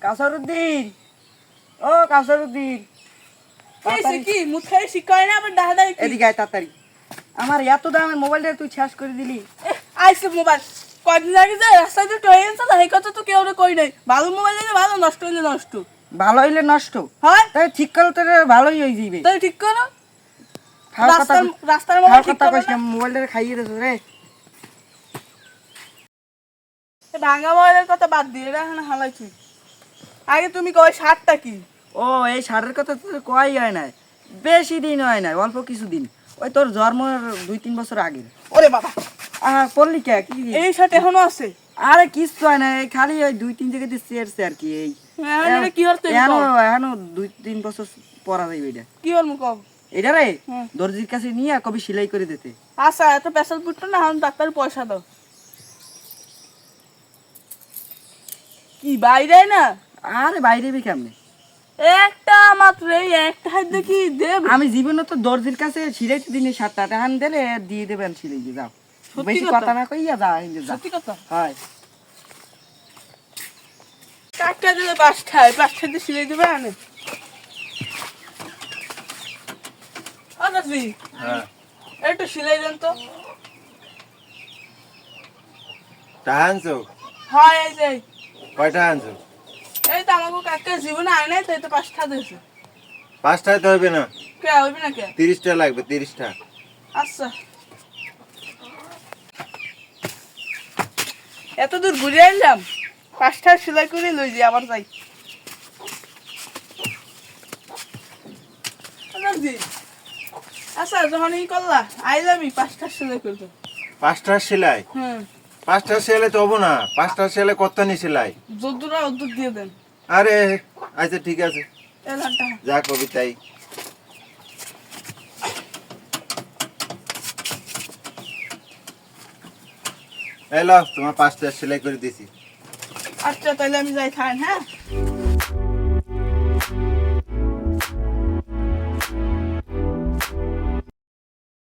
কাসারুদ্দিন, ও কাসারুদ্দিন, কি মুথাই শিখায় না আবার দাদা এদিকে আয় তাড়াতাড়ি। আমার এত দামের মোবাইলটা তুই শেষ করে দিলি। আইসে মোবাইল কদিন আগে যে রাস্তায় যে ট্রেন ছিল সেই কথা তো কেউ কই নাই। ভালো মোবাইল দিলে ভালো, নষ্ট হইলে নষ্ট। ভালো হইলে নষ্ট হয় তাই ঠিক করলে তো ভালোই হয়ে যাবে। তাই ঠিক করো। রাস্তার রাস্তার মোবাইল ঠিক কথা করো কইস না, মোবাইলটা খাইয়ে দিছ রে। ভাঙা মোবাইলের কথা বাদ দিয়ে এটা এখন হালাইছি। আগে তুমি কই শার্টটা কি? ও এই শার্টের কথা তো কই হয় না, বেশি দিন হয় না, অল্প কিছু দিন, ওই তোর জন্মের 2-3 বছর আগে। ওরে বাবা, পড়লি কে কি? এই শার্ট এখনো আছে? আরে কিছু হয় না, এই খালি ওই 2-3 জায়গা দিয়ে চেয়েছে আর কি। এই এখন এটা কি হচ্ছে? এখনো 2-3 বছর পরা যাইবে এটা। কি হল মুকব? এটা রে হুম। দর্জির কাছে নিয়ে কবি সেলাই করে দিতে। আচ্ছা, এত পেশাল পুট্টো না, এখন ডাক্তার পয়সা দাও। কি বাইরে না? আরে বাইরে বি কেমনে? একটা মাত্র, এই একটা হাত দেখি দেব। আমি জীবনে তো দর্জির কাছে সিলাইতে দিনে 7 টাকা দিলে দিয়ে দেবেন সিলাই দিয়ে যাও। সত্যি বেশি কথা? কথা না কইয়া যা ইন্দে যা। সত্যি কথা? হয় টাকা দিলে পাঁচটায় দিয়ে সিলাই দেবে আনে। আচ্ছা, হ্যাঁ, একটু সিলাই দেন তো। টাকা আনছো? হয় এই যে, কয়টা আনছো? এই তো আমাকে কাকা জীবনে আয় নাই, তাই তো 5টা দিয়েছে। 5 টাকা তো হবে না, কে হইবে না কে? 30 টাকা লাগবে, 30 টাকা। আচ্ছা, এত দূর ঘুরে এলাম, 5টা সেলাই করে লই যাই, আবার যাই। আচ্ছা, যখন ই করলা আইলামই 5টা সেলাই করবো। 5 টাকা সেলাই? 5 টাকা সেলাই তো হবো না, 5 টাকা সেলাই কত নি সেলাই? যদ্দুরা অদ্দুর দিয়ে দেন। আরে আচ্ছা ঠিক আছে, এলানটা যা কবি তাই। এলো তোমার 5 টাকা সেলাই করে দিছি। আচ্ছা, তাহলে আমি যাই, খান। হ্যাঁ।